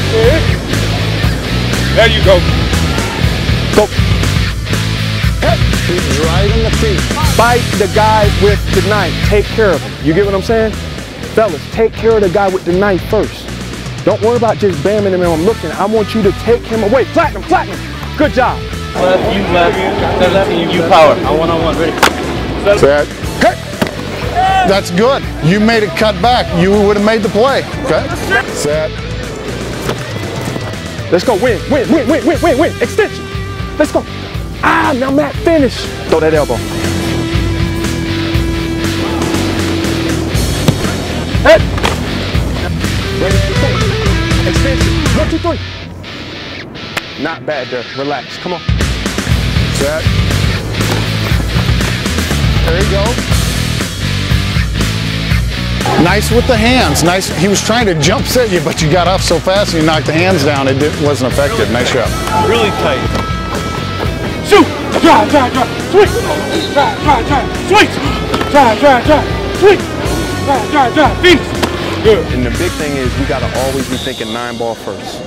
Hit. There you go. Go. Hit. He's right in the feet. Fight the guy with the knife. Take care of him. You get what I'm saying? Fellas, take care of the guy with the knife first. Don't worry about just bamming him and I'm looking. I want you to take him away. Platinum, platinum. Good job. Left, you left, you power. I'm one-on-one, ready? Set. Hit. That's good. You made it cut back. You would have made the play. Okay. Set. Let's go. Win, win, win, win, win, win, win. Extension. Let's go. Ah, now Matt, finish. Throw that elbow. Hit. Extension. 1, 2, 3. Not bad there. Relax. Come on. Set. There you go. Nice with the hands. Nice. He was trying to jump set you, but you got up so fast and you knocked the hands down. It wasn't effective. Nice shot. Really tight. Shoot! Drive, drive, drive. Sweet! Drive, drive, drive. Sweet! Drive, drive, drive. Sweet! Drive, drive, drive. Finish! Good. And the big thing is we got to always be thinking 9-ball first.